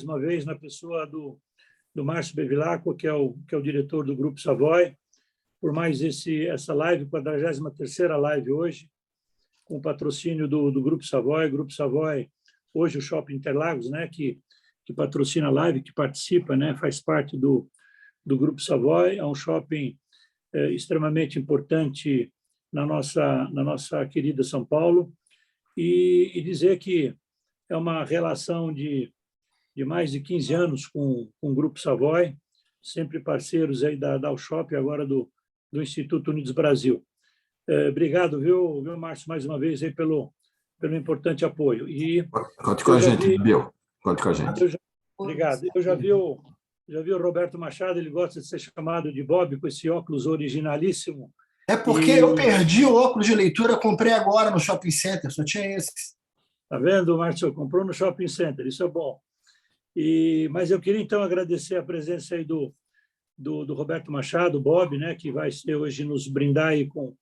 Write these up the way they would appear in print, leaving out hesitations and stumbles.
uma vez na pessoa do Márcio Bevilacqua, que é o diretor do Grupo Savoy, por mais essa live, 43ª live hoje, com o patrocínio do Grupo Savoy. Grupo Savoy, hoje o Shopping Interlagos, né, que patrocina a live, que participa, né, faz parte do Grupo Savoy. É um shopping extremamente importante na nossa querida São Paulo. E dizer que é uma relação de mais de 15 anos com o Grupo Savoy, sempre parceiros aí da Shop, agora do Instituto Unidos Brasil. Obrigado, viu, Márcio, mais uma vez aí pelo importante apoio. Conte com a gente, Bill. Conte com a gente. Obrigado. Eu já vi o Roberto Machado, ele gosta de ser chamado de Bob, com esse óculos originalíssimo. É porque eu perdi o óculos de leitura, comprei agora no Shopping Center, só tinha esse. Está vendo, Márcio? Comprou no Shopping Center, isso é bom. Mas eu queria, então, agradecer a presença aí do Roberto Machado, Bob, né, que vai hoje nos brindar aí com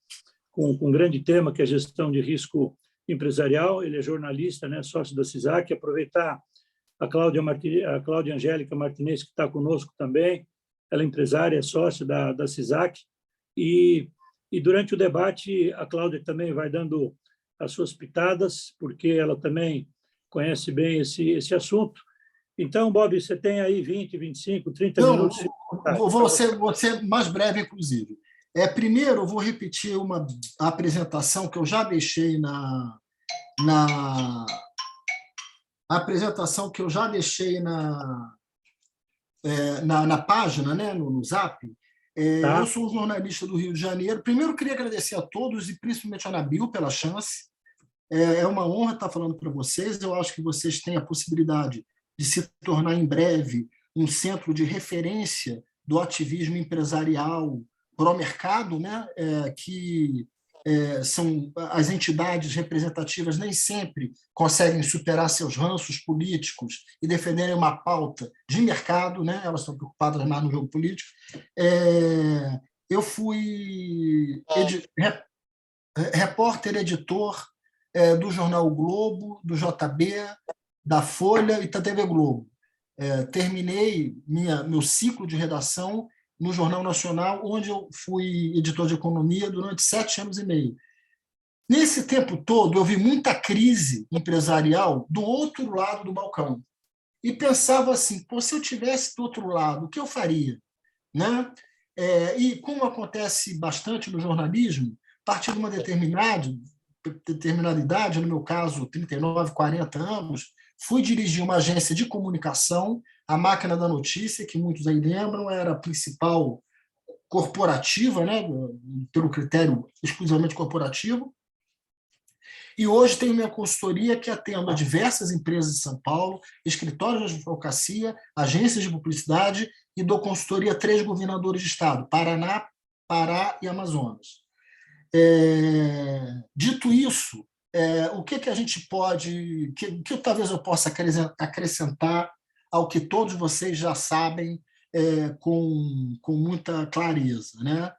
um grande tema, que é a gestão de risco empresarial. Ele é jornalista, né, sócio da CISAC. Aproveitar a Cláudia Angélica Martinez, que está conosco também. Ela é empresária, é sócia da CISAC. E durante o debate, a Cláudia também vai dando as suas pitadas, porque ela também conhece bem esse assunto. Então, Bob, você tem aí 20, 25, 30 minutos. Vou ser mais breve, inclusive. Primeiro, eu vou repetir a apresentação que eu já deixei na página, né, no Zap. Tá. Eu sou um jornalista do Rio de Janeiro. Primeiro, eu queria agradecer a todos e principalmente a Nabil pela chance. É uma honra estar falando para vocês. Eu acho que vocês têm a possibilidade de se tornar em breve um centro de referência do ativismo empresarial pró-mercado, né? Que são as entidades representativas nem sempre conseguem superar seus ranços políticos e defenderem uma pauta de mercado, né? Elas estão preocupadas mais no jogo político. Eu fui repórter, editor do jornal o Globo, do JB, da Folha e da TV Globo. Terminei meu ciclo de redação no Jornal Nacional, onde eu fui editor de economia durante 7 anos e meio. Nesse tempo todo, eu vi muita crise empresarial do outro lado do balcão. E pensava assim, se eu tivesse do outro lado, o que eu faria? Né? E como acontece bastante no jornalismo, a partir de uma determinada idade, no meu caso, 39, 40 anos, fui dirigir uma agência de comunicação, a Máquina da Notícia, que muitos aí lembram, era a principal corporativa, né, pelo critério exclusivamente corporativo. E hoje tenho minha consultoria, que atende a diversas empresas de São Paulo, escritórios de advocacia, agências de publicidade, e dou consultoria a 3 governadores de estado, Paraná, Pará e Amazonas. Dito isso, o que a gente pode, que talvez eu possa acrescentar ao que todos vocês já sabem com muita clareza, né?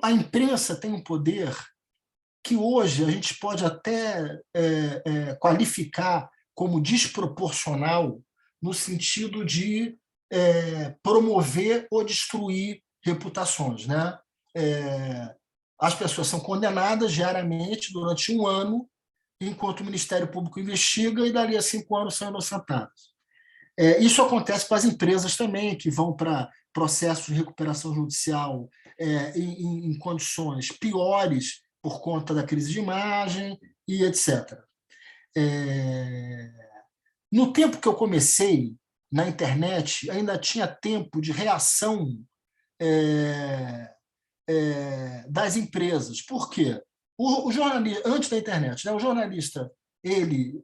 A imprensa tem um poder que hoje a gente pode até qualificar como desproporcional, no sentido de promover ou destruir reputações, né? As pessoas são condenadas diariamente durante 1 ano, enquanto o Ministério Público investiga, e dali a 5 anos são inocentadas. Isso acontece com as empresas também, que vão para processos de recuperação judicial em condições piores por conta da crise de imagem e etc. No tempo que eu comecei na internet, ainda tinha tempo de reação das empresas. Por quê? O jornalista, antes da internet, né, o jornalista ele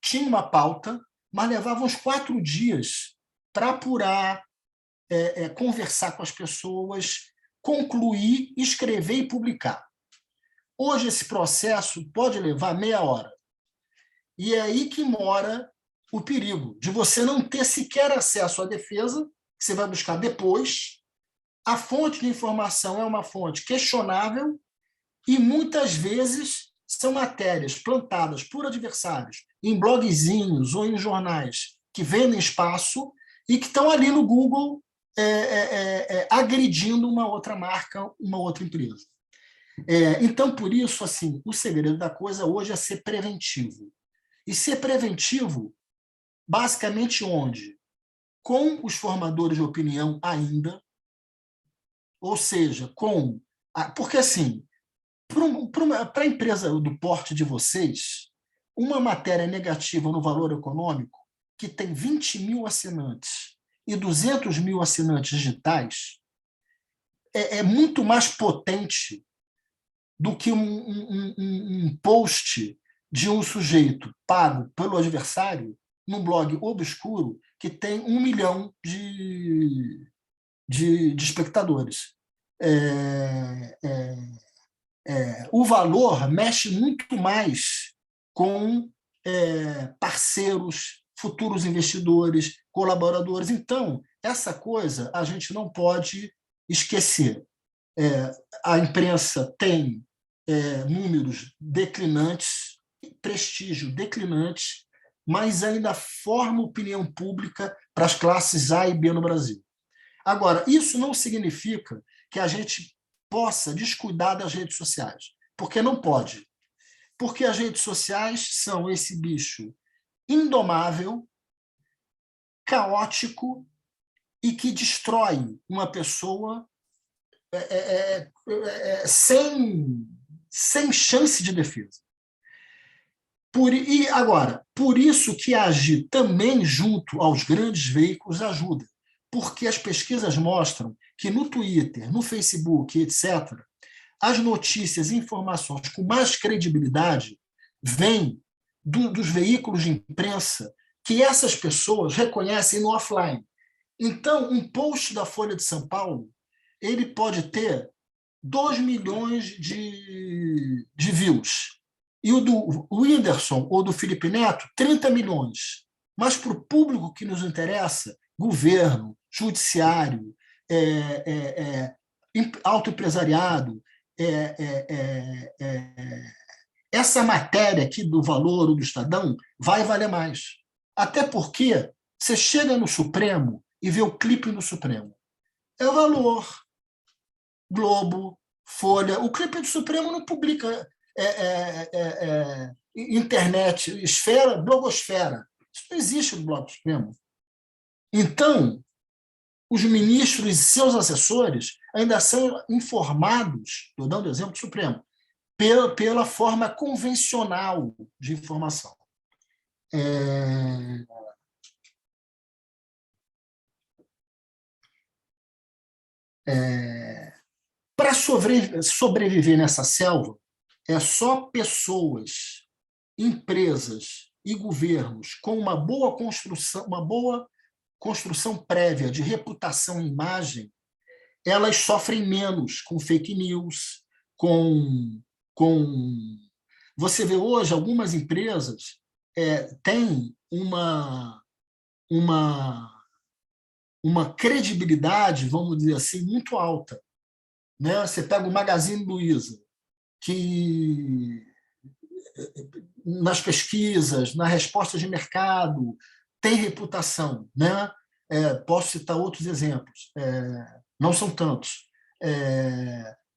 tinha uma pauta, mas levava uns 4 dias para apurar, conversar com as pessoas, concluir, escrever e publicar. Hoje, esse processo pode levar meia hora. E é aí que mora o perigo de você não ter sequer acesso à defesa, que você vai buscar depois. A fonte de informação é uma fonte questionável e, muitas vezes, são matérias plantadas por adversários em blogzinhos ou em jornais que vendem espaço e que estão ali no Google agredindo uma outra marca, uma outra empresa. Então, por isso, assim, o segredo da coisa hoje é ser preventivo. E ser preventivo, basicamente, onde? Com os formadores de opinião ainda, ou seja, com... Porque, assim, para a empresa do porte de vocês, uma matéria negativa no Valor Econômico, que tem 20 mil assinantes e 200 mil assinantes digitais, é muito mais potente do que um post de um sujeito pago pelo adversário num blog obscuro que tem 1 milhão de espectadores. O Valor mexe muito mais com parceiros, futuros investidores, colaboradores. Então, essa coisa a gente não pode esquecer. A imprensa tem números declinantes, prestígio declinante, mas ainda forma opinião pública para as classes A e B no Brasil. Agora, isso não significa que a gente possa descuidar das redes sociais, porque não pode. Porque as redes sociais são esse bicho indomável, caótico e que destrói uma pessoa sem chance de defesa. Agora, por isso que agir também junto aos grandes veículos ajuda, porque as pesquisas mostram que no Twitter, no Facebook, etc., as notícias e informações com mais credibilidade vêm dos veículos de imprensa que essas pessoas reconhecem no offline. Então, um post da Folha de São Paulo ele pode ter 2 milhões de views. E o do Whindersson ou do Felipe Neto, 30 milhões. Mas para o público que nos interessa, governo, judiciário, autoempresariado, essa matéria aqui do Valor ou do Estadão vai valer mais. Até porque você chega no Supremo e vê o clipe no Supremo. É o Valor, Globo, Folha. O clipe do Supremo não publica internet, esfera, blogosfera. Isso não existe no blog do Supremo. Então, os ministros e seus assessores ainda são informados, estou dando o exemplo do Supremo, pela forma convencional de informação. Para sobreviver nessa selva, é só pessoas, empresas e governos com uma boa construção prévia de reputação e imagem, elas sofrem menos com fake news, Você vê hoje algumas empresas têm uma credibilidade, vamos dizer assim, muito alta. Né? Você pega o Magazine Luiza, que nas pesquisas, na resposta de mercado, tem reputação. Né? Posso citar outros exemplos, não são tantos,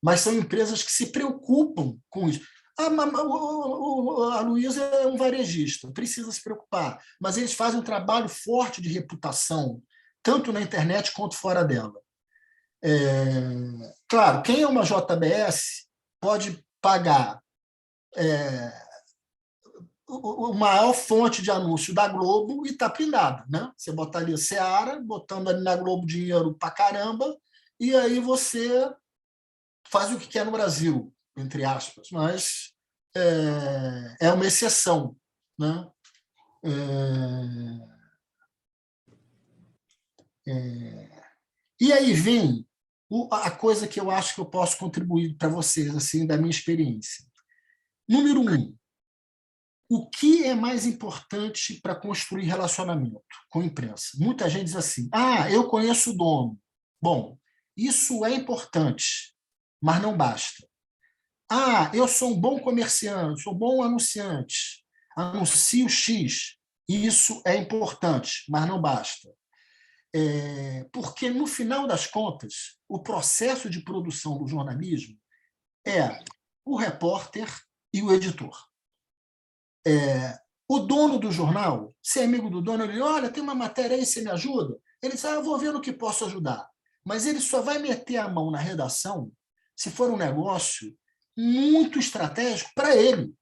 mas são empresas que se preocupam com isso. A Luiza é um varejista, precisa se preocupar, mas eles fazem um trabalho forte de reputação, tanto na internet quanto fora dela. Claro, quem é uma JBS pode pagar a maior fonte de anúncio da Globo e está blindado. Né? Você botar ali a Seara, botando ali na Globo dinheiro para caramba, e aí você faz o que quer no Brasil, entre aspas, mas é uma exceção. Né? E aí vem a coisa que eu acho que eu posso contribuir para vocês, assim, da minha experiência. Número 1, o que é mais importante para construir relacionamento com a imprensa? Muita gente diz assim, eu conheço o dono. Bom, isso é importante, mas não basta. eu sou um bom comerciante, sou um bom anunciante, anuncio X. Isso é importante, mas não basta. Porque, no final das contas, o processo de produção do jornalismo é o repórter e o editor. O dono do jornal, se é amigo do dono, ele diz, olha, tem uma matéria aí, você me ajuda? Ele diz, eu vou ver no que posso ajudar. Mas ele só vai meter a mão na redação se for um negócio muito estratégico para ele.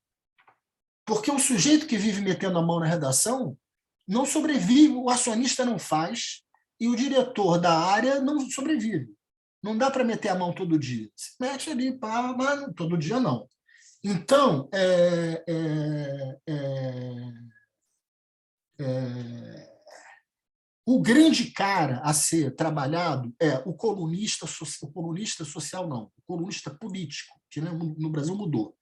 Porque o sujeito que vive metendo a mão na redação não sobrevive, o acionista não faz e o diretor da área não sobrevive. Não dá para meter a mão todo dia. Se mete ali, pá, mas todo dia não. Então, o grande cara a ser trabalhado é o colunista social, não, o colunista político, que no Brasil mudou.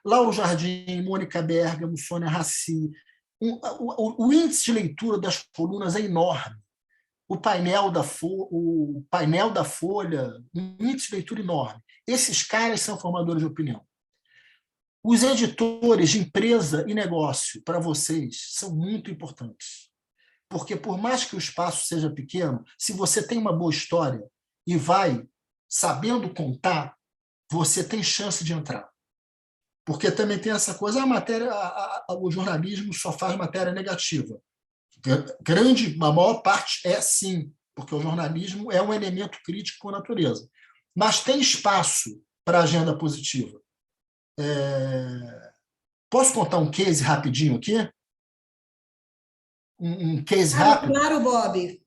Lauro Jardim, Mônica Bergamo, Sônia Raci. O índice de leitura das colunas é enorme. O painel da Folha, um índice de leitura enorme. Esses caras são formadores de opinião. Os editores de empresa e negócio, para vocês, são muito importantes. Porque, por mais que o espaço seja pequeno, se você tem uma boa história e vai sabendo contar, você tem chance de entrar. Porque também tem essa coisa, o jornalismo só faz matéria negativa. A maior parte é sim, porque o jornalismo é um elemento crítico por natureza. Mas tem espaço para agenda positiva. Posso contar um case rapidinho aqui? Um case rápido? Claro, Bob.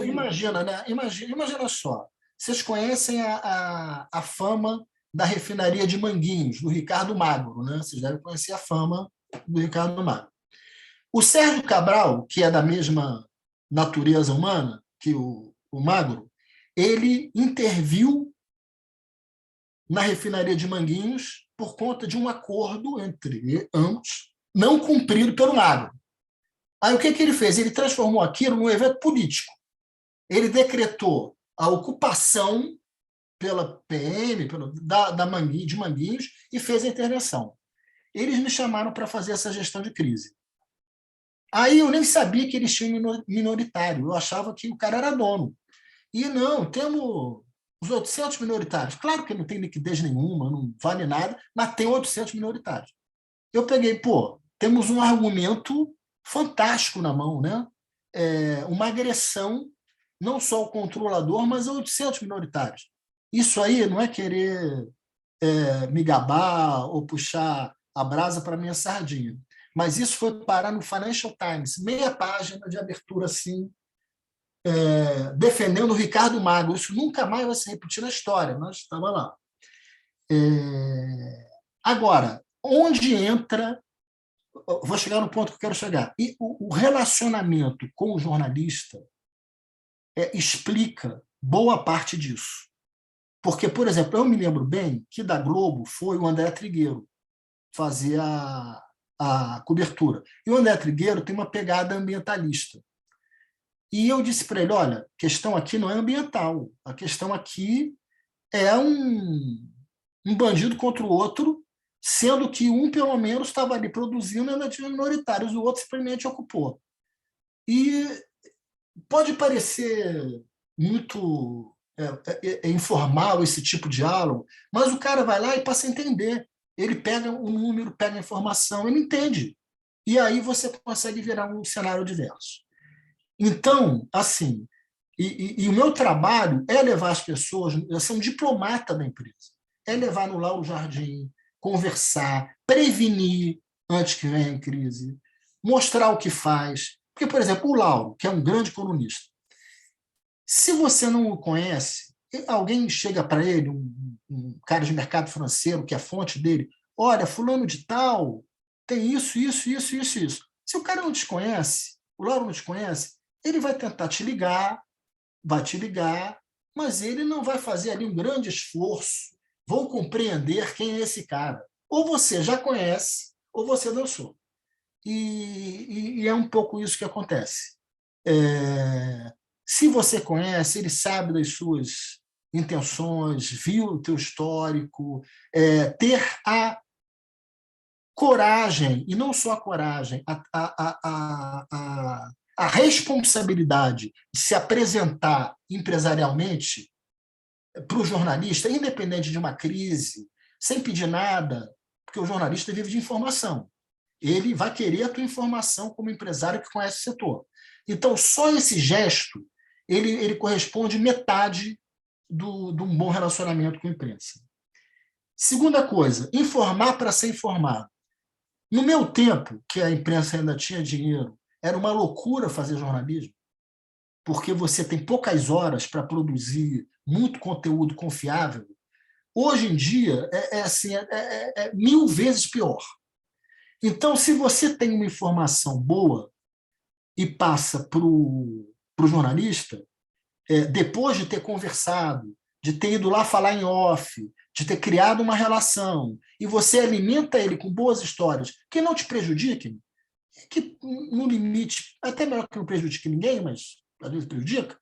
Imagina, né? Imagina só. Vocês conhecem a fama da refinaria de Manguinhos, do Ricardo Magro, né? Vocês devem conhecer a fama do Ricardo Magro. O Sérgio Cabral, que é da mesma natureza humana que o Magro, ele interviu na refinaria de Manguinhos por conta de um acordo entre ambos, não cumprido pelo Magro. Aí o que ele fez? Ele transformou aquilo num evento político. Ele decretou a ocupação pela PM, de Manguinhos, e fez a intervenção. Eles me chamaram para fazer essa gestão de crise. Aí eu nem sabia que eles tinham minoritário, eu achava que o cara era dono. E não, temos os 800 minoritários. Claro que não tem liquidez nenhuma, não vale nada, mas tem 800 minoritários. Eu peguei, temos um argumento fantástico na mão, né? Uma agressão não só ao controlador, mas a 800 minoritários. Isso aí não é querer me gabar ou puxar a brasa para a minha sardinha. Mas isso foi parar no Financial Times, meia página de abertura assim, defendendo o Ricardo Magro. Isso nunca mais vai se repetir na história, mas estava lá. Agora, onde entra... Vou chegar no ponto que eu quero chegar. E o relacionamento com o jornalista explica boa parte disso. Porque, por exemplo, eu me lembro bem que da Globo foi o André Trigueiro fazer a cobertura. E o André Trigueiro tem uma pegada ambientalista. E eu disse para ele, olha, a questão aqui não é ambiental, a questão aqui é um bandido contra o outro, sendo que um, pelo menos, estava ali produzindo ainda tinha minoritários, o outro simplesmente ocupou. E pode parecer muito informal esse tipo de diálogo, mas o cara vai lá e passa a entender. Ele pega o número, pega a informação, ele entende. E aí você consegue virar um cenário diverso. Então, assim, e o meu trabalho é levar as pessoas, eu sou um diplomata da empresa, é levar no Lauro Jardim, conversar, prevenir antes que venha em crise, mostrar o que faz. Porque, por exemplo, o Lauro, que é um grande colunista, se você não o conhece, alguém chega para ele, um cara de mercado financeiro, que é a fonte dele, olha, fulano de tal, tem isso. Se o cara não te conhece, o Lauro não te conhece, ele vai tentar te ligar, mas ele não vai fazer ali um grande esforço, vou compreender quem é esse cara. Ou você já conhece, ou você dançou. E é um pouco isso que acontece. Se você conhece, ele sabe das suas intenções, viu o teu histórico, ter a coragem, e não só a coragem, a responsabilidade de se apresentar empresarialmente para o jornalista, independente de uma crise, sem pedir nada, porque o jornalista vive de informação. Ele vai querer a tua informação como empresário que conhece o setor. Então, só esse gesto, ele corresponde metade de um bom relacionamento com a imprensa. Segunda coisa, informar para ser informado. No meu tempo, que a imprensa ainda tinha dinheiro, era uma loucura fazer jornalismo, porque você tem poucas horas para produzir muito conteúdo confiável. Hoje em dia, é 1000 vezes pior. Então, se você tem uma informação boa e passa para o jornalista, depois de ter conversado, de ter ido lá falar em off, de ter criado uma relação, e você alimenta ele com boas histórias que não te prejudiquem, que no limite, até melhor que não prejudique ninguém, mas às vezes prejudica,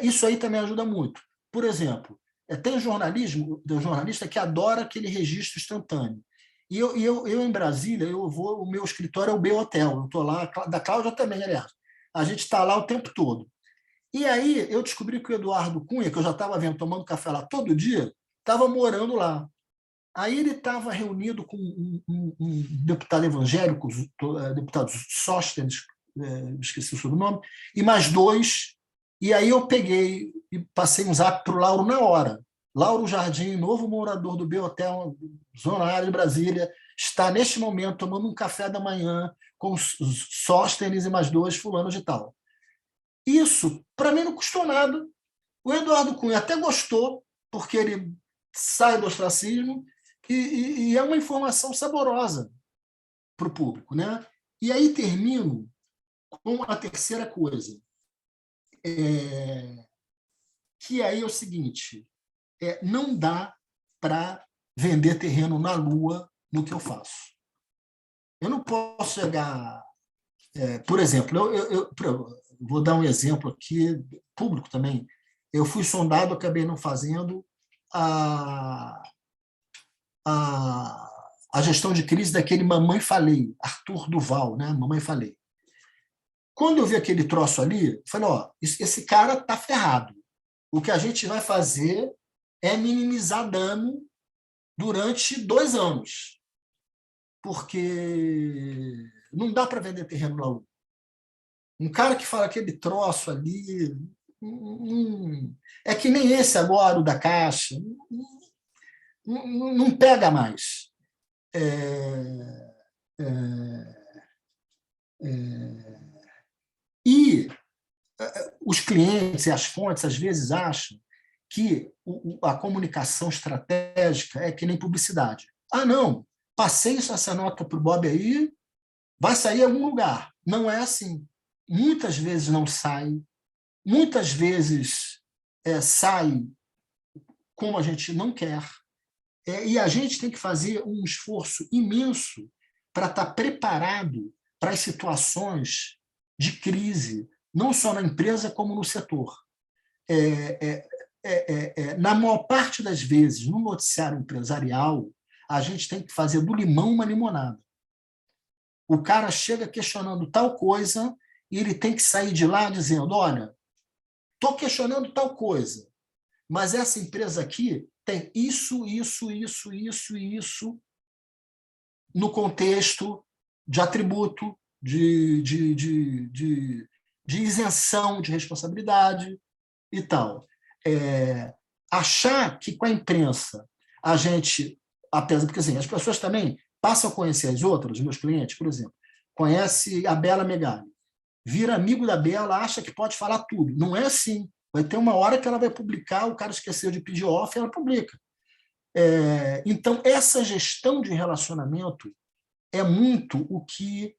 isso aí também ajuda muito. Por exemplo, tem jornalista que adora aquele registro instantâneo. E eu em Brasília, o meu escritório é o B-Hotel, eu estou lá, da Cláudia também, aliás. A gente está lá o tempo todo. E aí eu descobri que o Eduardo Cunha, que eu já estava vendo, tomando café lá todo dia, estava morando lá. Aí ele estava reunido com um deputado evangélico, deputado Sóstenes, esqueci o sobrenome, e mais 2. E aí eu peguei e passei um zap para o Lauro na hora. Lauro Jardim, novo morador do B-Hotel, zona área de Brasília, está neste momento tomando um café da manhã com os Sóstenes e mais 2 fulanos de tal. Isso, para mim, não custou nada. O Eduardo Cunha até gostou, porque ele sai do ostracismo, e é uma informação saborosa para o público, né? E aí termino com a terceira coisa, que aí é o seguinte, não dá para vender terreno na Lua no que eu faço. Eu não posso chegar... por exemplo, eu vou dar um exemplo aqui, público também. Eu fui sondado, acabei não fazendo a gestão de crise daquele Mamãe Falei, Arthur Duval, né? Mamãe Falei. Quando eu vi aquele troço ali, eu falei, esse cara está ferrado. O que a gente vai fazer é minimizar dano durante 2 anos. Porque não dá para vender terreno na Lua. Um cara que fala aquele troço ali... é que nem esse agora, o da Caixa. Não pega mais. E os clientes e as fontes, às vezes, acham que a comunicação estratégica é que nem publicidade. Não, passei essa nota para o Bob aí, vai sair em algum lugar. Não é assim. Muitas vezes não sai, muitas vezes sai como a gente não quer, e a gente tem que fazer um esforço imenso para estar preparado para as situações de crise, não só na empresa como no setor. Na maior parte das vezes, no noticiário empresarial, a gente tem que fazer do limão uma limonada. O cara chega questionando tal coisa e ele tem que sair de lá dizendo, olha, estou questionando tal coisa, mas essa empresa aqui tem isso, isso, isso, isso e isso no contexto de atributo, de isenção de responsabilidade e tal. Achar que com a imprensa a gente, porque assim, as pessoas também passam a conhecer as outras, os meus clientes, por exemplo, conhece a Bela Megali, vira amigo da Bela, acha que pode falar tudo. Não é assim. Vai ter uma hora que ela vai publicar, o cara esqueceu de pedir off e ela publica. Então, essa gestão de relacionamento é muito o que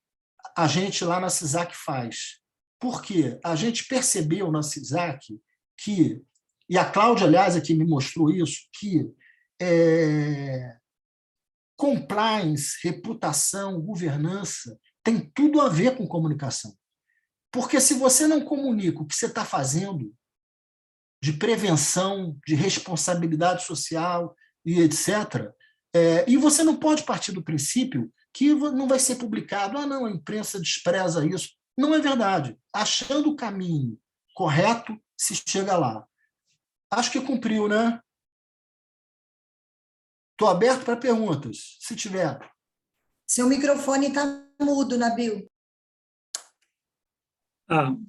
a gente lá na CISAC faz. Porque a gente percebeu na CISAC que, e a Cláudia, aliás, aqui me mostrou isso, que compliance, reputação, governança tem tudo a ver com comunicação. Porque se você não comunica o que você está fazendo, de prevenção, de responsabilidade social e etc. E você não pode partir do princípio que não vai ser publicado. Ah, não, a imprensa despreza isso. Não é verdade. Achando o caminho correto, se chega lá. Acho que cumpriu, né? Estou aberto para perguntas, se tiver. Seu microfone está mudo, Nabil.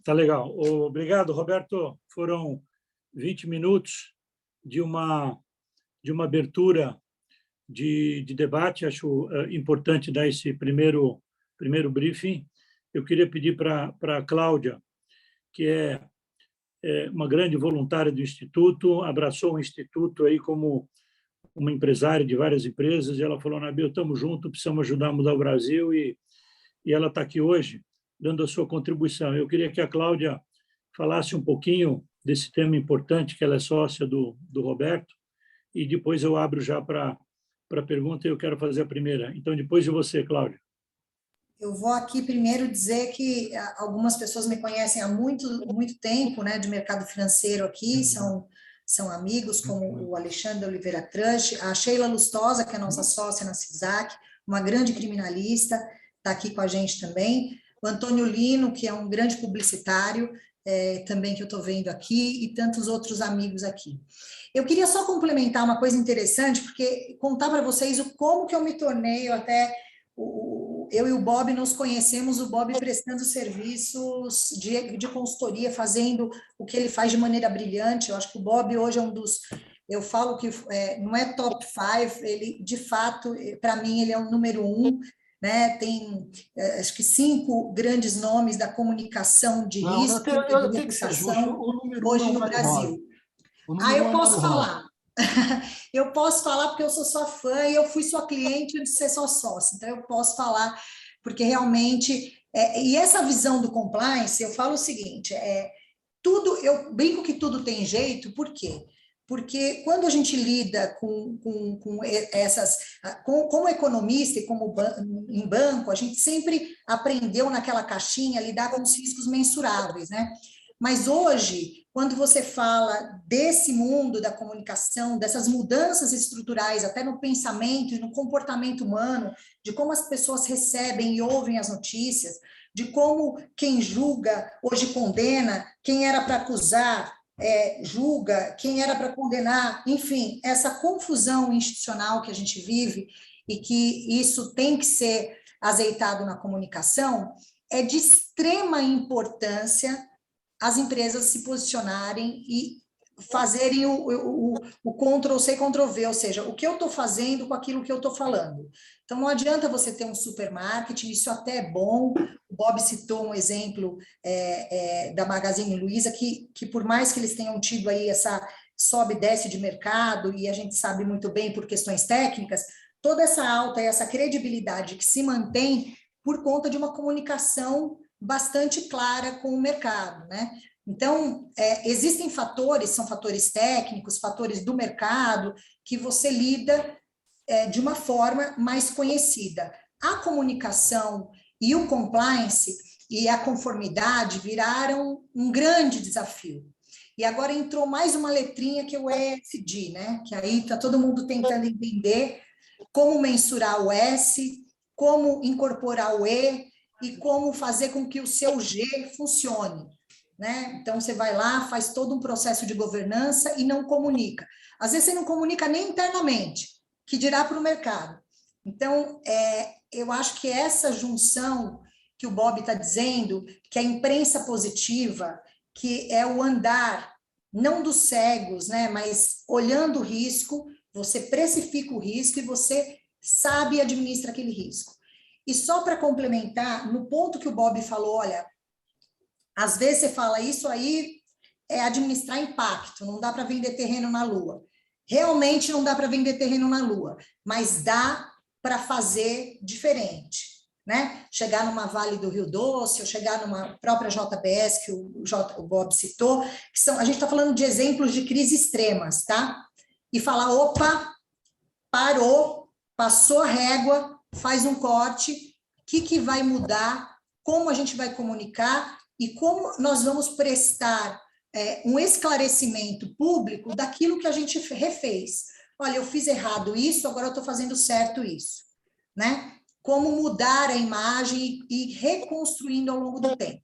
Tá legal. Obrigado, Roberto. Foram 20 minutos de uma abertura de debate. Acho importante dar esse primeiro briefing. Eu queria pedir para a Cláudia, que é uma grande voluntária do Instituto, abraçou o Instituto aí como uma empresária de várias empresas, e ela falou: Nabil, estamos juntos, precisamos ajudar a mudar o Brasil, e ela está aqui hoje dando a sua contribuição. Eu queria que a Cláudia falasse um pouquinho desse tema importante, que ela é sócia do Roberto, e depois eu abro já para a pergunta, e eu quero fazer a primeira. Então, depois de você, Cláudia. Eu vou aqui primeiro dizer que algumas pessoas me conhecem há muito tempo, né, de mercado financeiro aqui, são amigos, como o Alexandre Oliveira Trush, a Sheila Lustosa, que é nossa sócia na CISAC, uma grande criminalista, está aqui com a gente também, o Antônio Lino, que é um grande publicitário, também que eu estou vendo aqui, e tantos outros amigos aqui. Eu queria só complementar uma coisa interessante, porque contar para vocês como que eu me tornei, eu e o Bob nos conhecemos, o Bob prestando serviços de consultoria, fazendo o que ele faz de maneira brilhante. Eu acho que o Bob hoje é um dos... Eu falo que não é top 5, ele, de fato, para mim, ele é o número 1, né? Tem, acho que 5 grandes nomes da comunicação de risco e de reputação hoje no Brasil. Eu posso falar. Eu posso falar porque eu sou sua fã e eu fui sua cliente antes de ser sua sócia, então eu posso falar porque realmente, e essa visão do compliance, eu falo o seguinte, eu brinco que tudo tem jeito, por quê? Porque quando a gente lida com essas, como economista e como em banco, a gente sempre aprendeu naquela caixinha lidar com os riscos mensuráveis, né? Mas hoje, quando você fala desse mundo da comunicação, dessas mudanças estruturais, até no pensamento e no comportamento humano, de como as pessoas recebem e ouvem as notícias, de como quem julga hoje condena, quem era para acusar julga, quem era para condenar, enfim, essa confusão institucional que a gente vive e que isso tem que ser azeitado na comunicação, é de extrema importância as empresas se posicionarem e fazerem o Ctrl-C, Ctrl-V, ou seja, o que eu estou fazendo com aquilo que eu estou falando. Então, não adianta você ter um supermarketing, isso até é bom. O Bob citou um exemplo da Magazine Luiza, que por mais que eles tenham tido aí essa sobe e desce de mercado, e a gente sabe muito bem por questões técnicas, toda essa alta e essa credibilidade que se mantém por conta de uma comunicação bastante clara com o mercado, né? Então, existem fatores, são fatores técnicos, fatores do mercado, que você lida de uma forma mais conhecida. A comunicação e o compliance e a conformidade viraram um grande desafio. E agora entrou mais uma letrinha que é o ESG, né? Que aí está todo mundo tentando entender como mensurar o S, como incorporar o E, e como fazer com que o seu G funcione, né? Então, você vai lá, faz todo um processo de governança e não comunica. Às vezes, você não comunica nem internamente, que dirá para o mercado. Então, eu acho que essa junção que o Bob está dizendo, que a imprensa positiva, que é o andar, não dos cegos, né? Mas olhando o risco, você precifica o risco e você sabe e administra aquele risco. E só para complementar, no ponto que o Bob falou, olha, às vezes você fala, isso aí é administrar impacto, não dá para vender terreno na Lua. Realmente não dá para vender terreno na Lua, mas dá para fazer diferente, né? Chegar numa Vale do Rio Doce, ou chegar numa própria JBS, que o Bob citou, que a gente está falando de exemplos de crise extremas, tá? E falar, opa, parou, passou a régua, faz um corte, o que vai mudar, como a gente vai comunicar e como nós vamos prestar um esclarecimento público daquilo que a gente refez. Olha, eu fiz errado isso, agora eu estou fazendo certo isso, né? Como mudar a imagem e reconstruindo ao longo do tempo.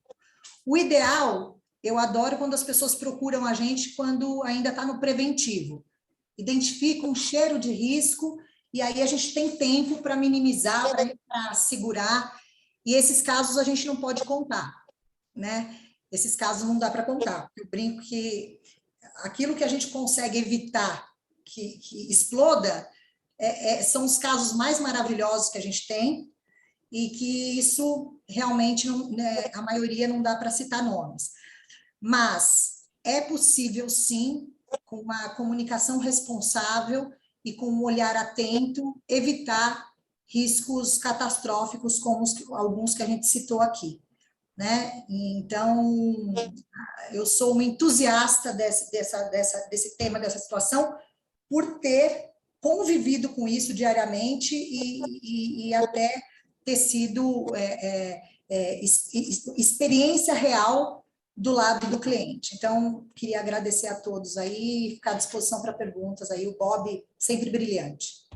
O ideal, eu adoro quando as pessoas procuram a gente quando ainda está no preventivo. Identifica um cheiro de risco e aí a gente tem tempo para minimizar, para segurar. E esses casos a gente não pode contar, né? Esses casos não dá para contar. Eu brinco que aquilo que a gente consegue evitar que exploda são os casos mais maravilhosos que a gente tem e que isso realmente, a maioria não dá para citar nomes. Mas é possível, sim, com uma comunicação responsável e com um olhar atento, evitar riscos catastróficos como alguns que a gente citou aqui, né? Então, eu sou uma entusiasta desse tema, dessa situação, por ter convivido com isso diariamente e até ter sido experiência real do lado do cliente. Então, queria agradecer a todos aí e ficar à disposição para perguntas aí. O Bob, sempre brilhante.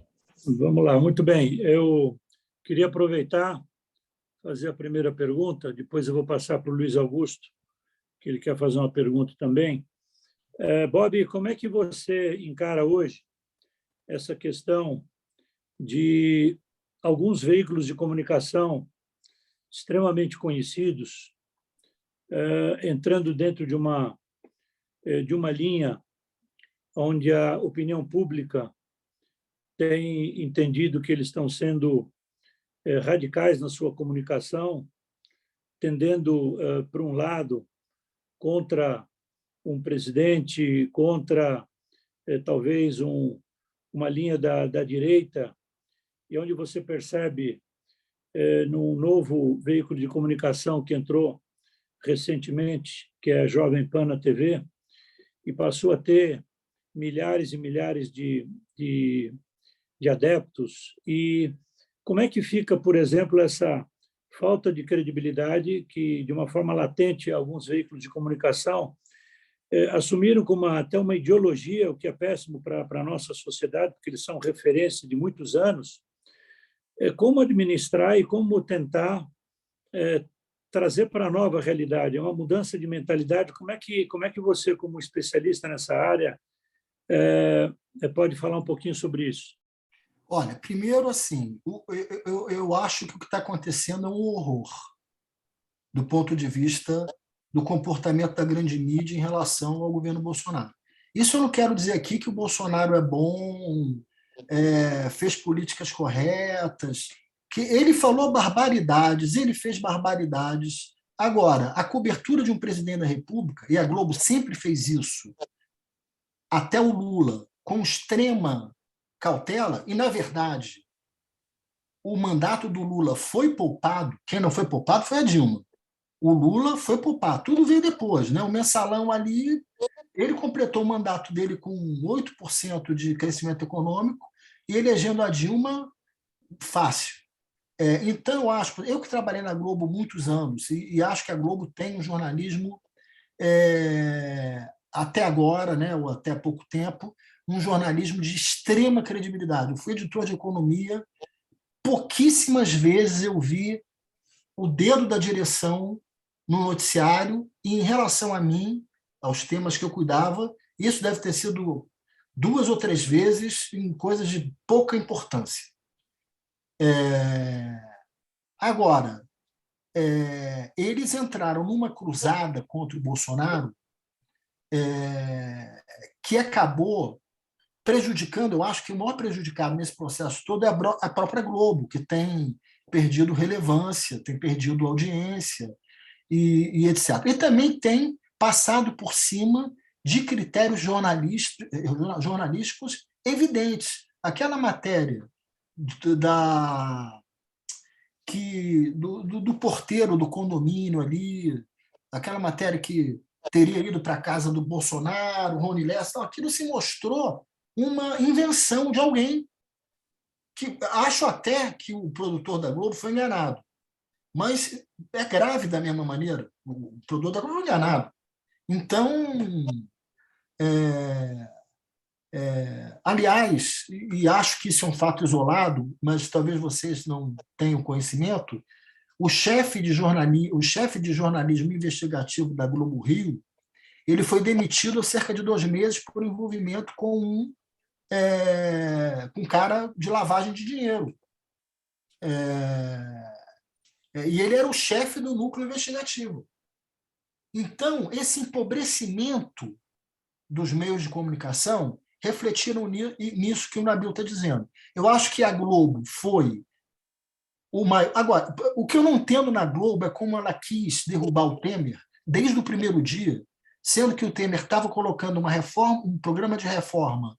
Vamos lá, muito bem. Eu queria aproveitar, fazer a primeira pergunta, depois eu vou passar para o Luiz Augusto, que ele quer fazer uma pergunta também. Bob, como é que você encara hoje essa questão de alguns veículos de comunicação extremamente conhecidos entrando dentro de uma linha onde a opinião pública tem entendido que eles estão sendo radicais na sua comunicação, tendendo, por um lado, contra um presidente, contra, talvez, uma linha da direita, e onde você percebe, num novo veículo de comunicação que entrou recentemente, que é a Jovem Pan na TV, e passou a ter milhares e milhares de adeptos. E como é que fica, por exemplo, essa falta de credibilidade que, de uma forma latente, alguns veículos de comunicação assumiram como até uma ideologia, o que é péssimo para a nossa sociedade, porque eles são referência de muitos anos, como administrar e como tentar trazer para a nova realidade, uma mudança de mentalidade. Como é que você, como especialista nessa área, pode falar um pouquinho sobre isso? Olha, primeiro, assim, eu acho que o que está acontecendo é um horror do ponto de vista do comportamento da grande mídia em relação ao governo Bolsonaro. Isso eu não quero dizer aqui que o Bolsonaro é bom, fez políticas corretas, que ele falou barbaridades, ele fez barbaridades. Agora, a cobertura de um presidente da República, e a Globo sempre fez isso, até o Lula, com extrema cautela, e, na verdade, o mandato do Lula foi poupado, quem não foi poupado foi a Dilma. O Lula foi poupado, tudo veio depois, né? O mensalão ali, ele completou o mandato dele com 8% de crescimento econômico e elegendo a Dilma fácil. Então, eu que trabalhei na Globo muitos anos e acho que a Globo tem um jornalismo, até agora, né, ou até há pouco tempo, um jornalismo de extrema credibilidade. Eu fui editor de economia, pouquíssimas vezes eu vi o dedo da direção no noticiário e, em relação a mim, aos temas que eu cuidava, isso deve ter sido 2 ou 3 vezes em coisas de pouca importância. Agora, eles entraram numa cruzada contra o Bolsonaro que acabou prejudicando, eu acho que o maior prejudicado nesse processo todo é a própria Globo, que tem perdido relevância, tem perdido audiência e etc. E também tem passado por cima de critérios jornalísticos evidentes. Aquela matéria do porteiro do condomínio ali, aquela matéria que teria ido para a casa do Bolsonaro, Rony Lessa, aquilo se mostrou uma invenção de alguém que acho até que o produtor da Globo foi enganado. Mas é grave da mesma maneira. O produtor da Globo foi enganado. Então, aliás, e acho que isso é um fato isolado, mas talvez vocês não tenham conhecimento, o chefe de jornalismo investigativo da Globo Rio, ele foi demitido há cerca de 2 meses por envolvimento com um cara de lavagem de dinheiro. E ele era o chefe do núcleo investigativo. Então, esse empobrecimento dos meios de comunicação refletiram nisso que o Nabil está dizendo. Eu acho que a Globo foi o maior. Agora, o que eu não entendo na Globo é como ela quis derrubar o Temer desde o primeiro dia, sendo que o Temer estava colocando um programa de reforma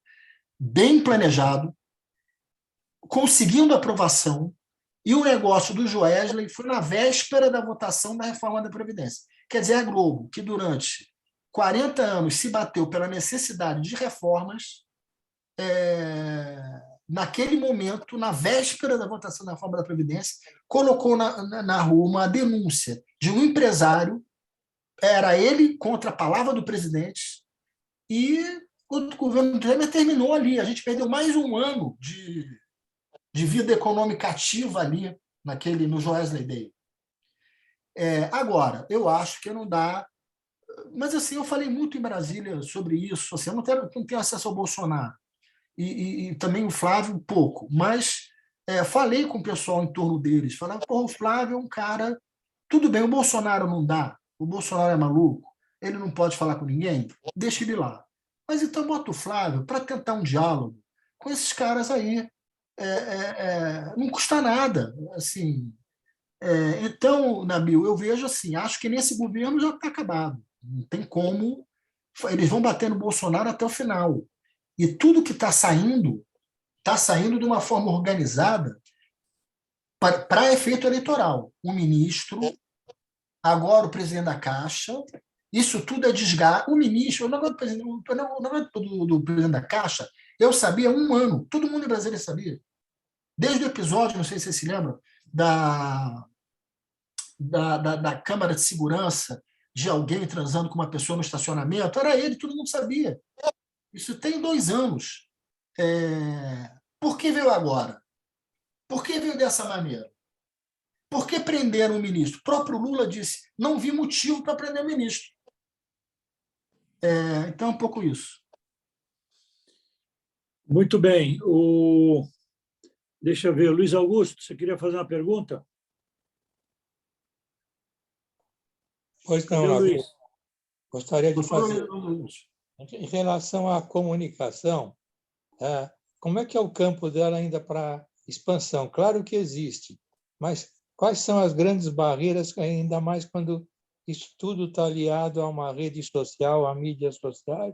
bem planejado, conseguindo aprovação, e o negócio do Joesley foi na véspera da votação da reforma da Previdência. Quer dizer, a Globo, que durante 40 anos se bateu pela necessidade de reformas, naquele momento, na véspera da votação da reforma da Previdência, colocou na rua uma denúncia de um empresário, era ele contra a palavra do presidente, e o governo Temer terminou ali. A gente perdeu mais um ano de vida econômica ativa ali, no Joesley Day. Agora, eu acho que não dá. Mas assim, eu falei muito em Brasília sobre isso. Assim, eu não tenho acesso ao Bolsonaro. E também o Flávio, um pouco. Mas falei com o pessoal em torno deles. Falava, o Flávio é um cara. Tudo bem, o Bolsonaro não dá. O Bolsonaro é maluco. Ele não pode falar com ninguém. Deixa ele lá. Mas então bota o Flávio para tentar um diálogo com esses caras aí. Não custa nada. Assim, então, Nabil, eu vejo assim, acho que nesse governo já está acabado. Não tem como. Eles vão bater no Bolsonaro até o final. E tudo que está saindo de uma forma organizada para efeito eleitoral. O ministro, agora o presidente da Caixa, isso tudo é desgaste. O ministro, o negócio do presidente da Caixa, eu sabia há 1 ano. Todo mundo em Brasília sabia. Desde o episódio, não sei se você se lembra, da Câmara de Segurança, de alguém transando com uma pessoa no estacionamento, era ele, todo mundo sabia. Isso tem 2 anos. Por que veio agora? Por que veio dessa maneira? Por que prenderam o ministro? O próprio Lula disse, não vi motivo para prender o ministro. Então, é um pouco isso. Muito bem. Deixa eu ver, Luiz Augusto, você queria fazer uma pergunta? Pois não, Luiz. Gostaria de fazer. Em relação à comunicação, como é que é o campo dela ainda para expansão? Claro que existe, mas quais são as grandes barreiras, ainda mais quando isso tudo está aliado a uma rede social, a mídias sociais?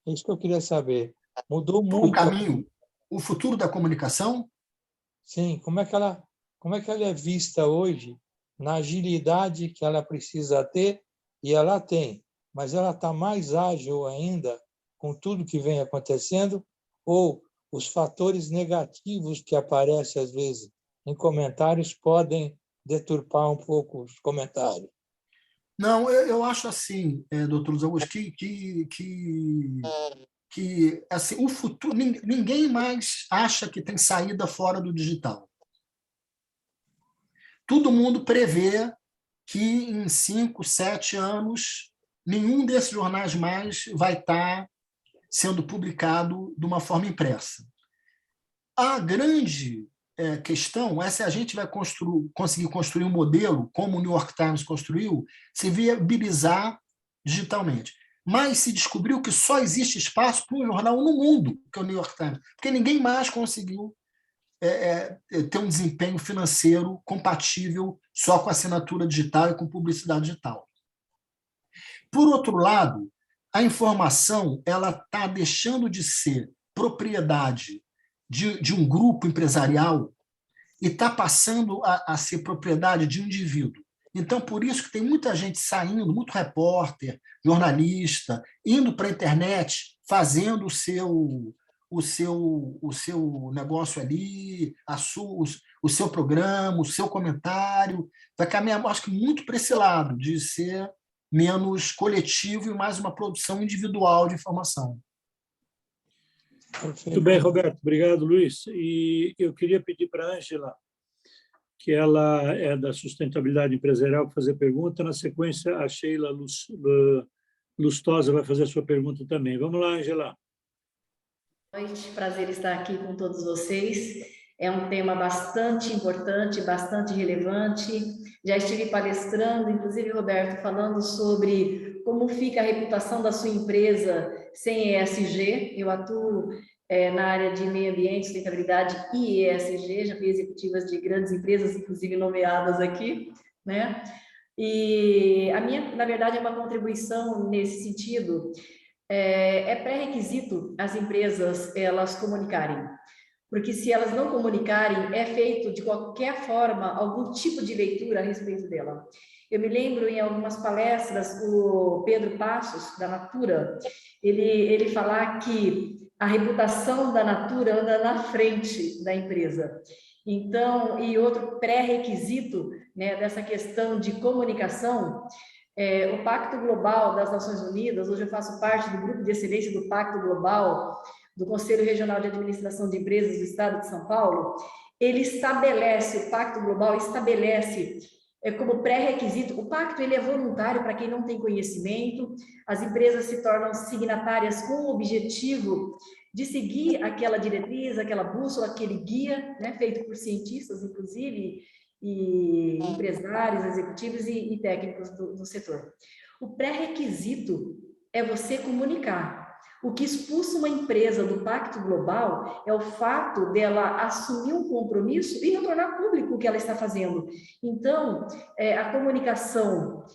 É isso que eu queria saber. Mudou muito. O caminho, o futuro da comunicação? Sim, como é que ela é vista hoje, na agilidade que ela precisa ter, e ela tem, mas ela está mais ágil ainda com tudo que vem acontecendo, ou os fatores negativos que aparecem, às vezes, em comentários podem deturpar um pouco os comentários? Não, eu acho assim, doutor Luiz Augusto, que assim, o futuro, ninguém mais acha que tem saída fora do digital. Todo mundo prevê que em 5, 7 anos nenhum desses jornais mais vai estar sendo publicado de uma forma impressa. A grande questão é se a gente vai conseguir construir um modelo, como o New York Times construiu, se viabilizar digitalmente. Mas se descobriu que só existe espaço para um jornal no mundo, que é o New York Times, porque ninguém mais conseguiu ter um desempenho financeiro compatível só com assinatura digital e com publicidade digital. Por outro lado, a informação ela está deixando de ser propriedade de um grupo empresarial e está passando a ser propriedade de um indivíduo. Então, por isso que tem muita gente saindo, muito repórter, jornalista, indo para a internet, fazendo o seu negócio ali, o seu programa, o seu comentário, vai caminhar, acho que muito para esse lado, de ser menos coletivo e mais uma produção individual de informação. Muito bem, Roberto. Obrigado, Luiz. E eu queria pedir para a Ângela, que ela é da sustentabilidade empresarial, fazer pergunta. Na sequência, a Sheila Lustosa vai fazer a sua pergunta também. Vamos lá, Ângela. Boa noite, prazer estar aqui com todos vocês. É um tema bastante importante, bastante relevante. Já estive palestrando, inclusive, Roberto, falando sobre como fica a reputação da sua empresa sem ESG. Eu atuo na área de meio ambiente, sustentabilidade e ESG, já fui executivas de grandes empresas, inclusive nomeadas aqui, né? E a minha, na verdade, é uma contribuição nesse sentido. É pré-requisito as empresas elas comunicarem, porque se elas não comunicarem, é feito de qualquer forma algum tipo de leitura a respeito dela. Eu me lembro em algumas palestras o Pedro Passos da Natura, ele falar que a reputação da Natura anda na frente da empresa. Então, e outro pré-requisito, né, dessa questão de comunicação, o Pacto Global das Nações Unidas, hoje eu faço parte do grupo de excelência do Pacto Global, do Conselho Regional de Administração de Empresas do Estado de São Paulo, ele estabelece, o Pacto Global estabelece como pré-requisito, o pacto ele é voluntário para quem não tem conhecimento, as empresas se tornam signatárias com o objetivo de seguir aquela diretriz, aquela bússola, aquele guia, né, feito por cientistas, inclusive, e empresários, executivos e técnicos do setor. O pré-requisito é você comunicar. O que expulsa uma empresa do Pacto Global é o fato dela assumir um compromisso e não tornar público o que ela está fazendo. Então, a comunicação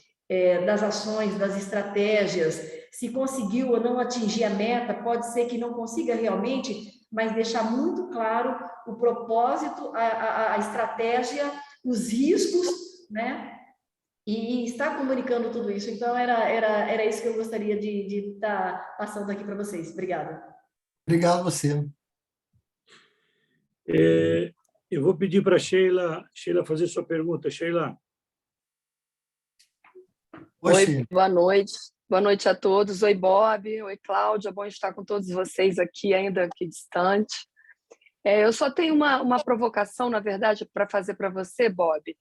das ações, das estratégias, se conseguiu ou não atingir a meta, pode ser que não consiga realmente, mas deixar muito claro o propósito, a estratégia, os riscos, né? E está comunicando tudo isso. Então, era isso que eu gostaria de estar passando aqui para vocês. Obrigada. Obrigado a você. Eu vou pedir para a Sheila fazer sua pergunta. Sheila. Oi, boa noite. Boa noite a todos. Oi, Bob. Oi, Cláudia. Bom estar com todos vocês aqui, ainda que distante. Eu só tenho uma provocação, na verdade, para fazer para você, Bob.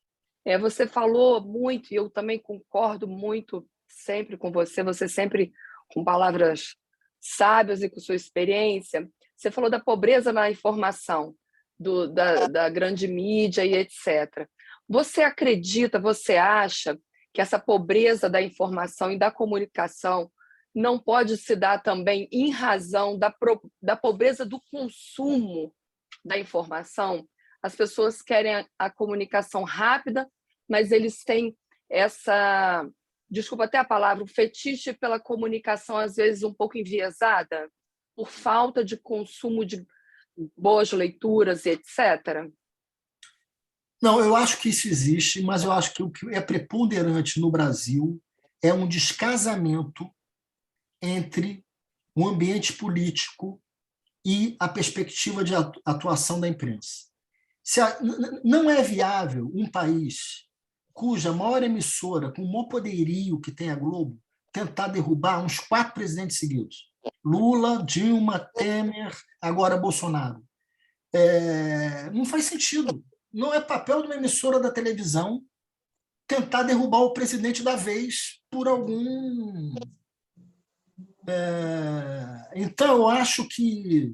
Você falou muito, e eu também concordo muito sempre com você, você sempre com palavras sábias e com sua experiência. Você falou da pobreza na informação, da grande mídia e etc. Você acredita, você acha que essa pobreza da informação e da comunicação não pode se dar também em razão da pobreza do consumo da informação? As pessoas querem a comunicação rápida, mas eles têm essa, desculpa até a palavra, o fetiche pela comunicação, às vezes, um pouco enviesada, por falta de consumo de boas leituras, etc. Não, eu acho que isso existe, mas eu acho que o que é preponderante no Brasil é um descasamento entre o ambiente político e a perspectiva de atuação da imprensa. Não é viável um país cuja maior emissora, com o maior poderio que tem a Globo, tentar derrubar uns 4 presidentes seguidos. Lula, Dilma, Temer, agora Bolsonaro. Não faz sentido. Não é papel de uma emissora da televisão tentar derrubar o presidente da vez por algum... Então, eu acho que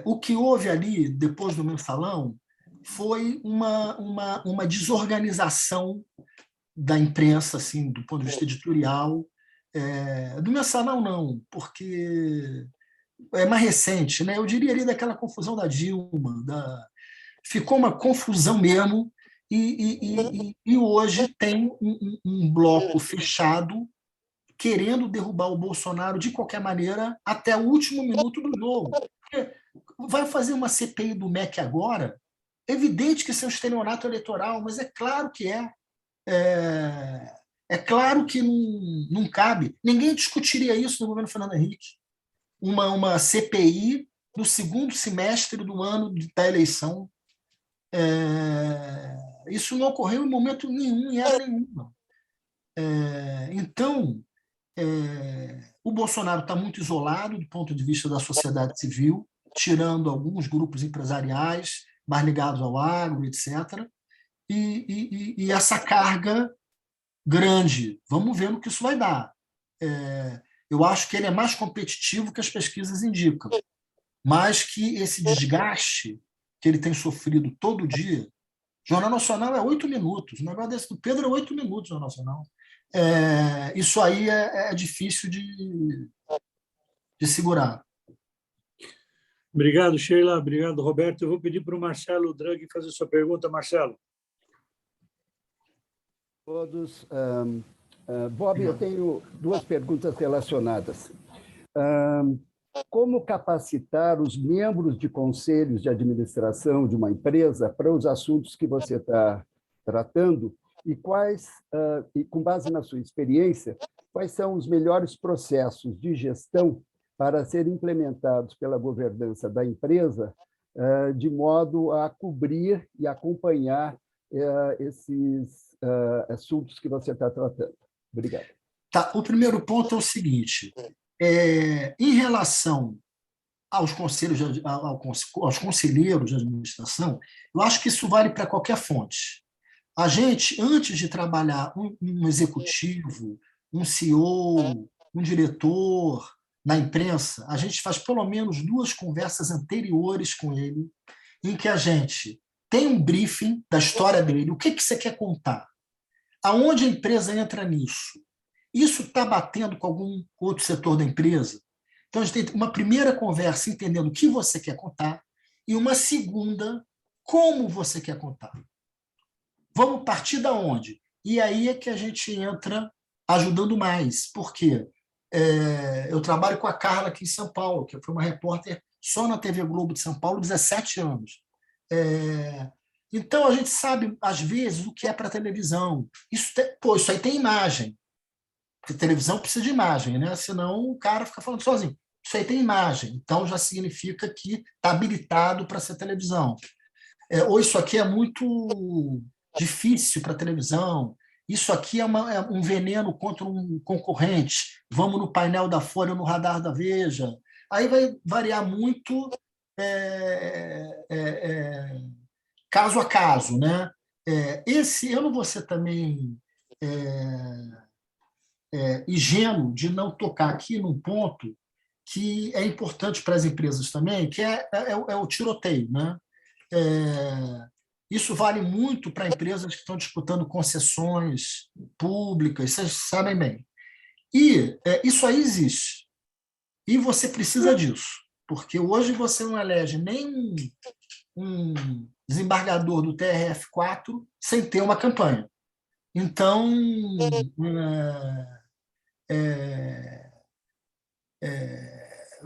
o que houve ali, depois do mensalão, foi uma desorganização da imprensa, assim, do ponto de vista editorial. Do mensalão, não, porque é mais recente, né? Eu diria ali daquela confusão da Dilma, ficou uma confusão mesmo, e hoje tem um bloco fechado querendo derrubar o Bolsonaro de qualquer maneira até o último minuto do jogo. Vai fazer uma CPI do MEC agora? É evidente que isso é um estelionato eleitoral, mas é claro que é. É claro que não cabe. Ninguém discutiria isso no governo Fernando Henrique. Uma CPI no segundo semestre do ano da eleição. Isso não ocorreu em momento nenhum, em era nenhuma. Então, o Bolsonaro está muito isolado do ponto de vista da sociedade civil, tirando alguns grupos empresariais mais ligados ao agro, etc. E essa carga grande, vamos ver no que isso vai dar. Eu acho que ele é mais competitivo que as pesquisas indicam, mas que esse desgaste que ele tem sofrido todo dia, Jornal Nacional é 8 minutos, o negócio desse do Pedro é 8 minutos, Jornal Nacional. Isso aí é difícil de segurar. Obrigado, Sheila. Obrigado, Roberto. Eu vou pedir para o Marcelo Draghi fazer sua pergunta. Marcelo. Todos. Bob, eu tenho duas perguntas relacionadas. Como capacitar os membros de conselhos de administração de uma empresa para os assuntos que você está tratando e com base na sua experiência, quais são os melhores processos de gestão para serem implementados pela governança da empresa de modo a cobrir e acompanhar esses assuntos que você está tratando? Obrigado. Tá, o primeiro ponto é o seguinte, em relação aos conselheiros de administração, eu acho que isso vale para qualquer fonte. A gente, antes de trabalhar um executivo, um CEO, um diretor na imprensa, a gente faz pelo menos 2 conversas anteriores com ele, em que a gente tem um briefing da história dele, o que você quer contar, aonde a empresa entra nisso, isso está batendo com algum outro setor da empresa? Então, a gente tem uma primeira conversa entendendo o que você quer contar e uma segunda, como você quer contar. Vamos partir da onde? E aí é que a gente entra ajudando mais. Por quê? Eu trabalho com a Carla aqui em São Paulo, que foi uma repórter só na TV Globo de São Paulo, 17 anos. Então, a gente sabe, às vezes, o que é para televisão. Isso aí tem imagem. Porque televisão precisa de imagem, né? Senão o cara fica falando sozinho. Isso aí tem imagem, então já significa que está habilitado para ser televisão. Ou isso aqui é muito difícil para televisão, isso aqui é um veneno contra um concorrente, vamos no painel da Folha ou no radar da Veja. Aí vai variar muito caso a caso, né? Eu não vou ser também ingênuo de não tocar aqui num ponto que é importante para as empresas também, que é o tiroteio, né? Isso vale muito para empresas que estão disputando concessões públicas, vocês sabem bem. E isso aí existe. E você precisa disso, porque hoje você não elege nem um desembargador do TRF4 sem ter uma campanha. Então,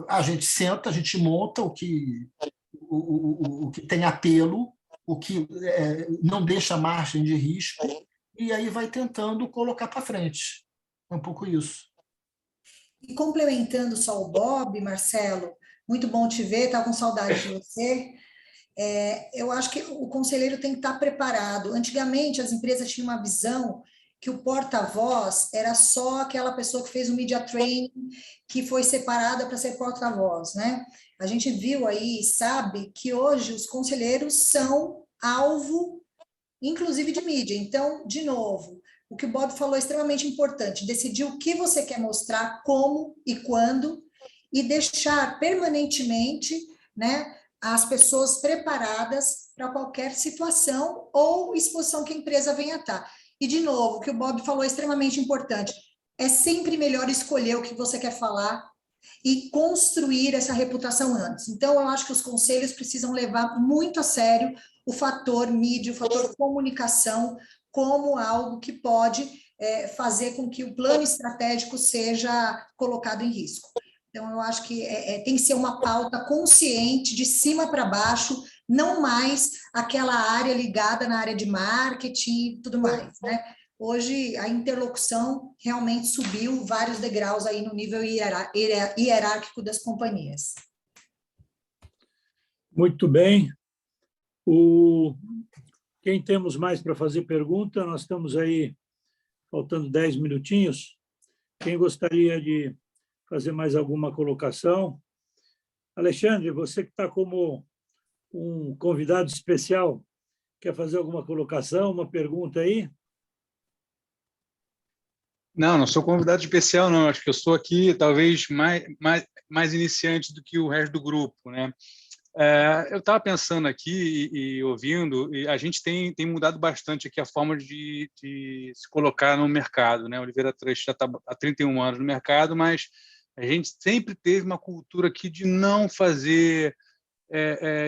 a gente senta, a gente monta o que tem apelo, o que não deixa margem de risco, e aí vai tentando colocar para frente. É um pouco isso. E complementando só o Bob, Marcelo, muito bom te ver, estava com saudade de você. Eu acho que o conselheiro tem que estar preparado. Antigamente, as empresas tinham uma visão que o porta-voz era só aquela pessoa que fez o media training, que foi separada para ser porta-voz, né? A gente viu aí, sabe, que hoje os conselheiros são alvo, inclusive de mídia. Então, de novo, o que o Bob falou é extremamente importante, decidir o que você quer mostrar, como e quando, e deixar permanentemente, né, as pessoas preparadas para qualquer situação ou exposição que a empresa venha a estar. E, de novo, o que o Bob falou é extremamente importante. É sempre melhor escolher o que você quer falar e construir essa reputação antes. Então, eu acho que os conselhos precisam levar muito a sério o fator mídia, o fator comunicação, como algo que pode fazer com que o plano estratégico seja colocado em risco. Então, eu acho que tem que ser uma pauta consciente, de cima para baixo, não mais aquela área ligada na área de marketing e tudo mais, né? Hoje, a interlocução realmente subiu vários degraus aí no nível hierárquico das companhias. Muito bem. Quem temos mais para fazer pergunta? Nós estamos aí faltando 10 minutinhos. Quem gostaria de fazer mais alguma colocação? Alexandre, você que está como um convidado especial, quer fazer alguma colocação, uma pergunta aí? Não sou convidado especial, não. Acho que eu sou aqui, talvez, mais iniciante do que o resto do grupo, né? Eu estava pensando aqui e ouvindo, e a gente tem mudado bastante aqui a forma de se colocar no mercado, né? O Oliveira Trust já está há 31 anos no mercado, mas a gente sempre teve uma cultura aqui de não fazer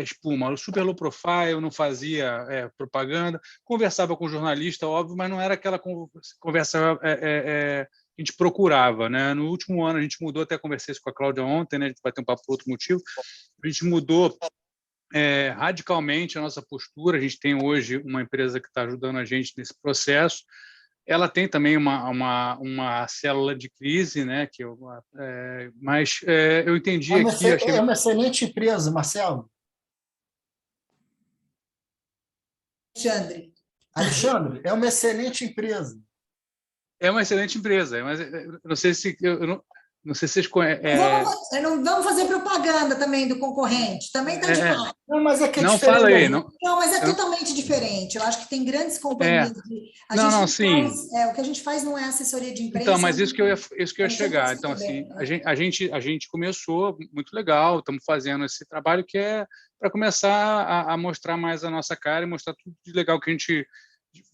espuma. O super low profile, não fazia propaganda, conversava com o jornalista, óbvio, mas não era aquela conversa que a gente procurava, né? No último ano a gente mudou, até conversei isso com a Cláudia ontem, né? A gente vai ter um papo por outro motivo, a gente mudou radicalmente a nossa postura. A gente tem hoje uma empresa que está ajudando a gente nesse processo. Ela tem também uma célula de crise, né? Mas eu entendi aqui... É uma excelente empresa, Marcelo. Alexandre, é uma excelente empresa. É uma excelente empresa, mas eu não sei se... Não sei se vocês conhecem... Não vamos fazer propaganda também do concorrente. Também está demais. Não, mas é que é não diferente. Fala aí. Não, mas é totalmente diferente. Eu acho que tem grandes companhias. Sim. O que a gente faz não é assessoria de imprensa. Então, mas isso que eu ia chegar. Então, assim, a gente começou muito legal, estamos fazendo esse trabalho que é para começar a mostrar mais a nossa cara e mostrar tudo de legal que a gente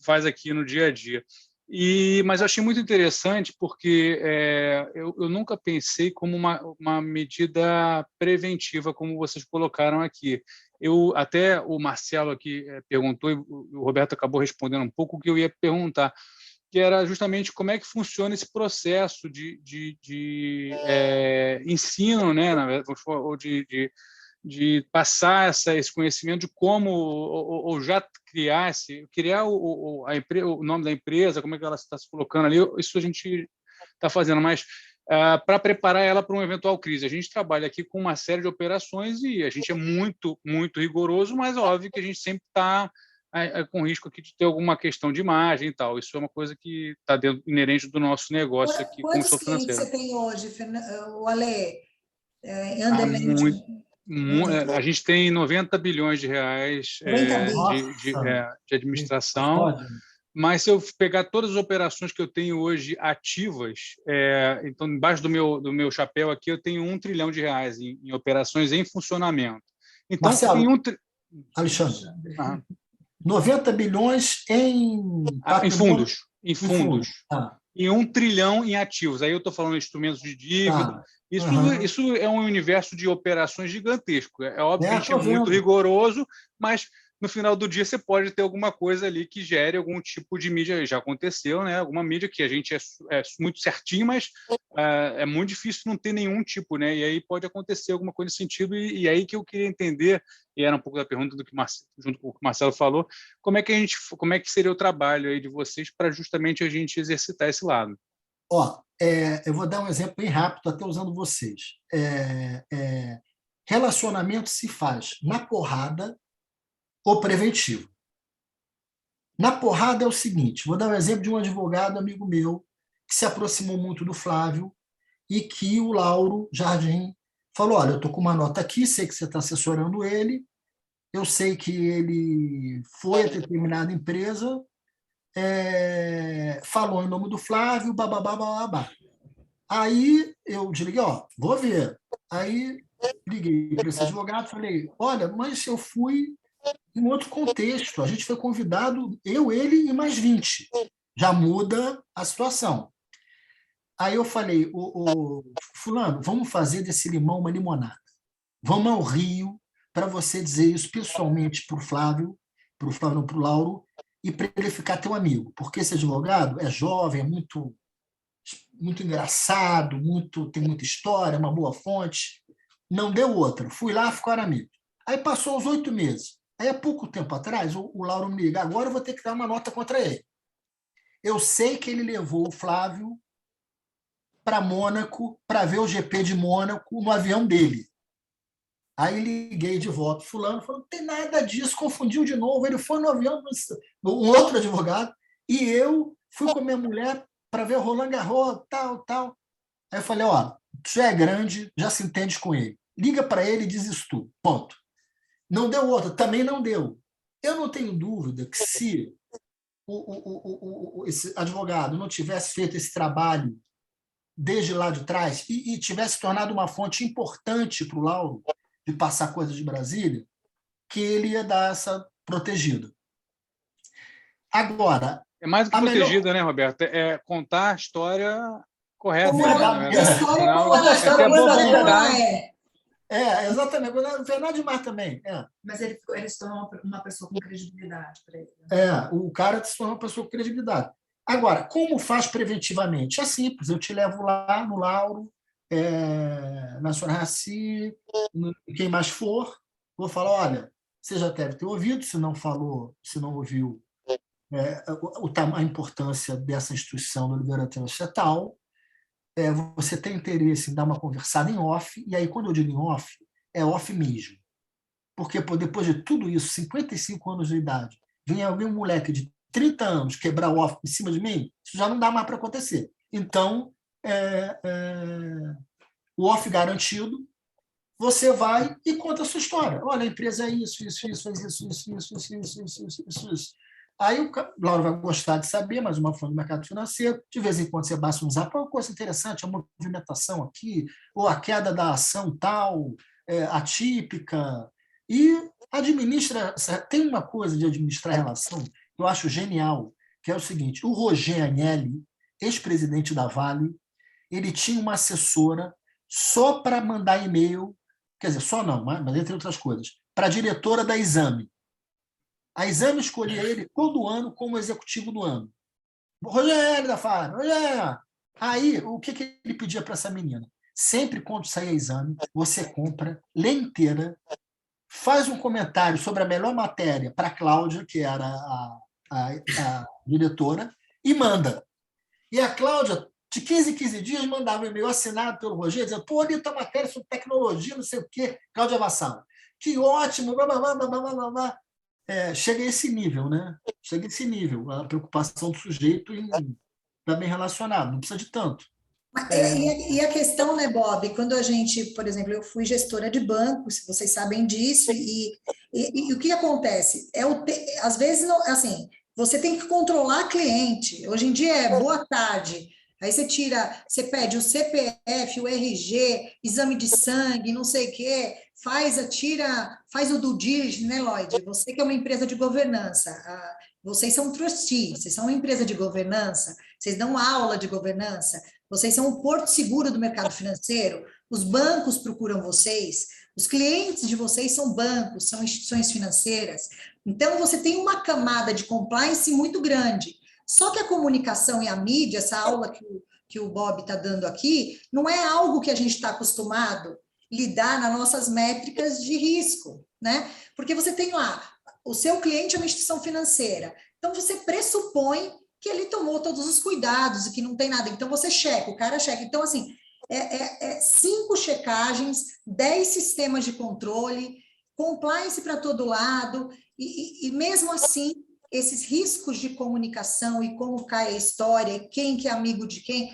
faz aqui no dia a dia. Mas eu achei muito interessante porque eu nunca pensei como uma medida preventiva, como vocês colocaram aqui. Até o Marcelo aqui perguntou, e o Roberto acabou respondendo um pouco o que eu ia perguntar, que era justamente como é que funciona esse processo de ensino, né, na verdade, ou de passar esse conhecimento de como, ou já criar o nome da empresa, como é que ela está se colocando ali, isso a gente está fazendo, mas para preparar ela para uma eventual crise. A gente trabalha aqui com uma série de operações e a gente é muito, muito rigoroso, mas óbvio que a gente sempre está com risco aqui de ter alguma questão de imagem e tal. Isso é uma coisa que está inerente do nosso negócio aqui como Quantos clientes você tem hoje, o Ale? A gente tem 90 bilhões de reais de administração, mas se eu pegar todas as operações que eu tenho hoje ativas, então, embaixo do meu chapéu aqui, eu tenho 1 trilhão de reais em operações em funcionamento. Então, Marcelo, tem Alexandre, 90 bilhões em fundos. E 1 trilhão em ativos. Aí eu estou falando de instrumentos de dívida. Isso é um universo de operações gigantesco. É óbvio que a gente é muito rigoroso, mas no final do dia você pode ter alguma coisa ali que gere algum tipo de mídia. Já aconteceu, né? Alguma mídia que a gente é muito certinho, mas é muito difícil não ter nenhum tipo, né? E aí pode acontecer alguma coisa nesse sentido. E aí que eu queria entender, e era um pouco da pergunta do que junto com o que o Marcelo falou, como é que seria o trabalho aí de vocês para justamente a gente exercitar esse lado? Eu vou dar um exemplo bem rápido, até usando vocês. Relacionamento se faz na porrada ou preventivo. Na porrada é o seguinte, vou dar um exemplo de um advogado amigo meu que se aproximou muito do Flávio e que o Lauro Jardim falou, olha, eu estou com uma nota aqui, sei que você está assessorando ele, eu sei que ele foi a determinada empresa, falou em nome do Flávio, bababá. Aí eu desliguei, vou ver. Aí liguei para esse advogado e falei, olha, mas eu fui em outro contexto, a gente foi convidado, eu, ele e mais 20. Já muda a situação. Aí eu falei, fulano, vamos fazer desse limão uma limonada. Vamos ao Rio para você dizer isso pessoalmente para o Flávio, não, para o Lauro, e para ele ficar teu amigo, porque esse advogado é jovem, é muito engraçado, tem muita história, uma boa fonte. Não deu outra. Fui lá, ficaram amigos. Aí passou os 8 meses. Aí, há pouco tempo atrás, o Lauro me liga, agora eu vou ter que dar uma nota contra ele. Eu sei que ele levou o Flávio para Mônaco para ver o GP de Mônaco no avião dele. Aí liguei de volta, fulano falou, não tem nada disso, confundiu de novo, ele foi no avião, um outro advogado, e eu fui com a minha mulher para ver o Roland Garros, tal. Aí eu falei, ó, tu já é grande, já se entende com ele. Liga para ele e diz isso tudo. Ponto. Não deu outra, também não deu. Eu não tenho dúvida que se esse advogado não tivesse feito esse trabalho desde lá de trás e tivesse tornado uma fonte importante para o Lauro de passar coisas de Brasília, que ele ia dar essa protegida. Agora... É mais do que protegida, né, Roberto? É contar a história correta. É ter boa vontade. Exatamente. O Fernando de Mar também. Mas ele se tornou uma pessoa com credibilidade para ele. O cara se tornou uma pessoa com credibilidade. Agora, como faz preventivamente? É simples, eu te levo lá no Lauro, na Sra. Raci, quem mais for, vou falar, olha, você já deve ter ouvido, se não falou, se não ouviu, a importância dessa instituição do Oliveira Trust é tal, você tem interesse em dar uma conversada em off, e aí, quando eu digo em off, é off mesmo. Porque depois de tudo isso, 55 anos de idade, vem alguém, um moleque de 30 anos, quebrar o off em cima de mim, isso já não dá mais para acontecer. Então, o off garantido, você vai e conta a sua história. Olha, a empresa é isso. Aí o Lauro vai gostar de saber, mais uma fonte do mercado financeiro, de vez em quando você basta um zap, uma coisa interessante, a movimentação aqui, ou a queda da ação tal, atípica, e administra, tem uma coisa de administrar relação que eu acho genial, que é o seguinte, o Roger Agnelli, ex-presidente da Vale, ele tinha uma assessora só para mandar e-mail, quer dizer, só não, mas entre outras coisas, para a diretora da Exame. A Exame escolhia ele todo ano como executivo do ano. Rogério da Fábio, Rogério. Aí, o que ele pedia para essa menina? Sempre quando sair a Exame, você compra, lê inteira, faz um comentário sobre a melhor matéria para a Cláudia, que era a diretora, e manda. E a Cláudia, de 15 em 15 dias, mandava um e-mail assinado pelo Rogério, dizendo, pô, ali está a matéria sobre tecnologia, não sei o quê, Cláudia Vassalo. Que ótimo, blá, blá, blá, blá, blá, blá. Chega a esse nível, né? Chega a esse nível, a preocupação do sujeito em estar bem relacionado, não precisa de tanto. E a questão, né, Bob, quando a gente, por exemplo, eu fui gestora de banco, se vocês sabem disso, e o que acontece? Às vezes, não, assim, você tem que controlar cliente. Hoje em dia é boa tarde, aí você pede o CPF, o RG, exame de sangue, não sei o quê, faz o due diligence, né, Lloyd? Você que é uma empresa de governança, vocês são trustees, vocês são uma empresa de governança, vocês dão aula de governança, vocês são um porto seguro do mercado financeiro, os bancos procuram vocês, os clientes de vocês são bancos, são instituições financeiras, então você tem uma camada de compliance muito grande. Só que a comunicação e a mídia, essa aula que o Bob está dando aqui, não é algo que a gente está acostumado lidar nas nossas métricas de risco, né? Porque você tem lá, o seu cliente é uma instituição financeira, então você pressupõe que ele tomou todos os cuidados e que não tem nada, então você checa, o cara checa. Então, assim, 5 checagens, 10 sistemas de controle, compliance para todo lado, e mesmo assim, esses riscos de comunicação e como cai a história, quem que é amigo de quem.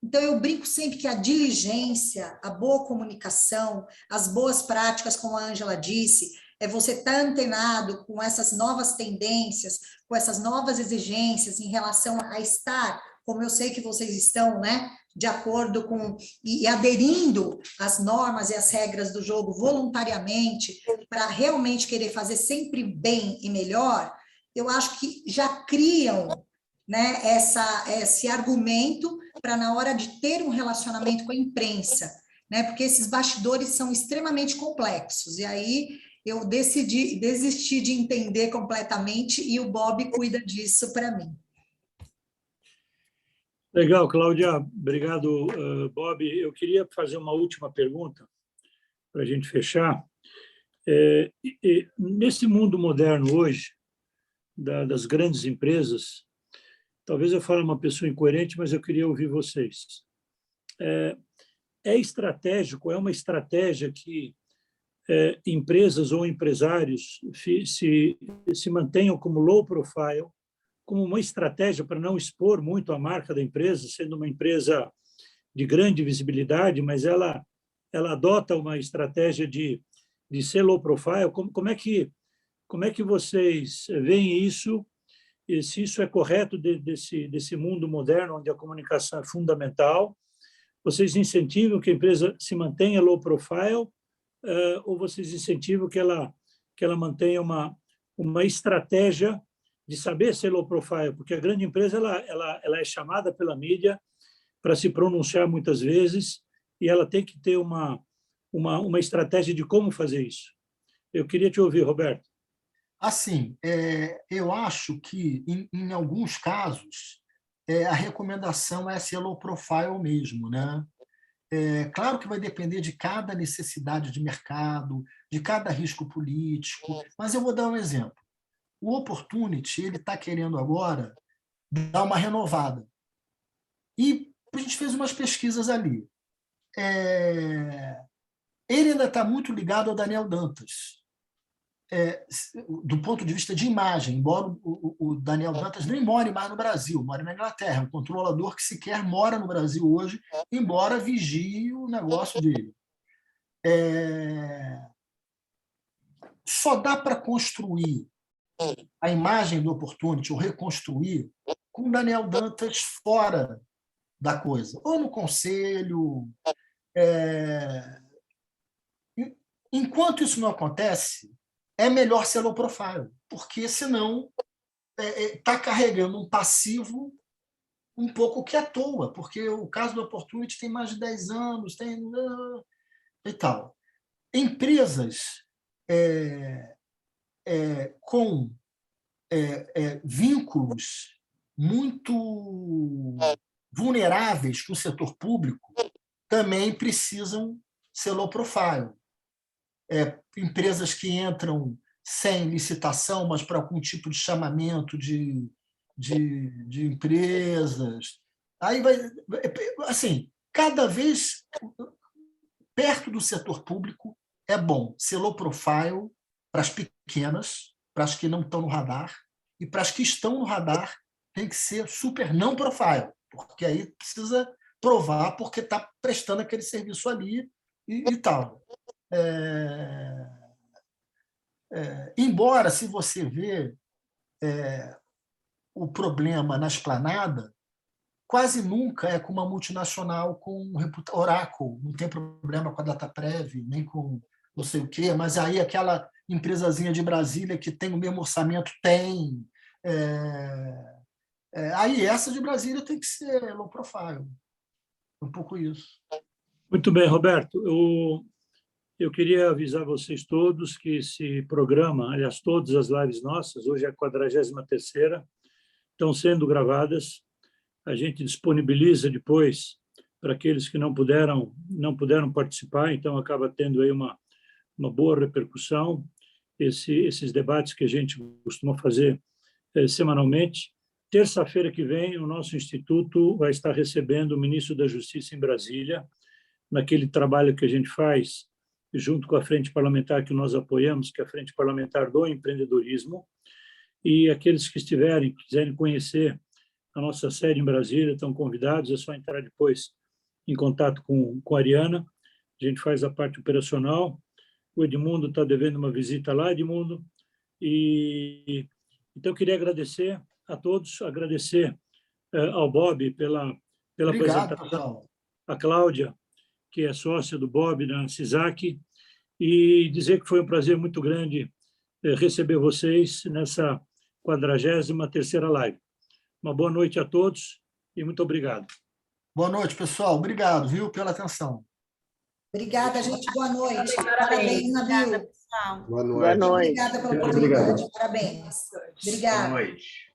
Então, eu brinco sempre que a diligência, a boa comunicação, as boas práticas, como a Ângela disse, você estar antenado com essas novas tendências, com essas novas exigências em relação a estar, como eu sei que vocês estão, né, de acordo com, e aderindo às normas e às regras do jogo voluntariamente, para realmente querer fazer sempre bem e melhor, eu acho que já criam, né, esse argumento para na hora de ter um relacionamento com a imprensa, né, porque esses bastidores são extremamente complexos, e aí eu desisti de entender completamente e o Bob cuida disso para mim. Legal, Cláudia. Obrigado, Bob. Eu queria fazer uma última pergunta para a gente fechar. Nesse mundo moderno hoje, das grandes empresas, talvez eu fale uma pessoa incoerente, mas eu queria ouvir vocês. É estratégico, é uma estratégia que empresas ou empresários se mantenham como low profile, como uma estratégia para não expor muito a marca da empresa, sendo uma empresa de grande visibilidade, mas ela adota uma estratégia de ser low profile. Como é que vocês veem isso? E se isso é correto desse mundo moderno, onde a comunicação é fundamental? Vocês incentivam que a empresa se mantenha low profile ou vocês incentivam que ela mantenha uma estratégia de saber ser low profile? Porque a grande empresa ela é chamada pela mídia para se pronunciar muitas vezes e ela tem que ter uma estratégia de como fazer isso. Eu queria te ouvir, Roberto. Assim, eu acho que, em alguns casos, a recomendação é ser low profile mesmo, né? Claro que vai depender de cada necessidade de mercado, de cada risco político, mas eu vou dar um exemplo. O Opportunity ele está querendo agora dar uma renovada. E a gente fez umas pesquisas ali. Ele ainda está muito ligado ao Daniel Dantas, do ponto de vista de imagem, embora o Daniel Dantas nem more mais no Brasil, mora na Inglaterra, é um controlador que sequer mora no Brasil hoje, embora vigie o negócio dele. Só dá para construir a imagem do Opportunity, ou reconstruir, com o Daniel Dantas fora da coisa, ou no conselho. Enquanto isso não acontece, é melhor ser low profile, porque senão está carregando um passivo um pouco que à toa, porque o caso do Opportunity tem mais de 10 anos, e tal. Empresas com vínculos muito vulneráveis com o setor público também precisam ser low profile. Empresas que entram sem licitação, mas para algum tipo de chamamento de empresas. Aí vai, assim, cada vez perto do setor público é bom ser low profile para as pequenas, para as que não estão no radar, e para as que estão no radar tem que ser super não profile, porque aí precisa provar porque está prestando aquele serviço ali e tal. Embora, se você vê o problema na esplanada, quase nunca é com uma multinacional com Oracle, não tem problema com a DataPrev, nem com não sei o quê, mas aí aquela empresazinha de Brasília que tem o mesmo orçamento tem. Aí essa de Brasília tem que ser low profile. Um pouco isso. Muito bem, Roberto. Eu queria avisar vocês todos que esse programa, aliás, todas as lives nossas, hoje é a 43ª, estão sendo gravadas. A gente disponibiliza depois para aqueles que não puderam participar, então acaba tendo aí uma boa repercussão. Esses debates que a gente costuma fazer semanalmente. Terça-feira que vem, o nosso instituto vai estar recebendo o ministro da Justiça em Brasília, naquele trabalho que a gente faz junto com a Frente Parlamentar que nós apoiamos, que é a Frente Parlamentar do Empreendedorismo, e aqueles que quiserem conhecer a nossa sede em Brasília, estão convidados, é só entrar depois em contato com a Ariana, a gente faz a parte operacional. O Edmundo está devendo uma visita lá, Edmundo, então eu queria agradecer a todos, agradecer ao Bob pela Obrigado, apresentação, pessoal. a Cláudia, que é sócia do Bob na CISAC, e dizer que foi um prazer muito grande receber vocês nessa 43ª live. Uma boa noite a todos e muito obrigado. Boa noite, pessoal. Obrigado, viu, pela atenção. Obrigada, gente. Boa noite. Parabéns, Nabil. Boa noite. Boa noite. Obrigada pela oportunidade. Parabéns. Obrigada. Boa noite.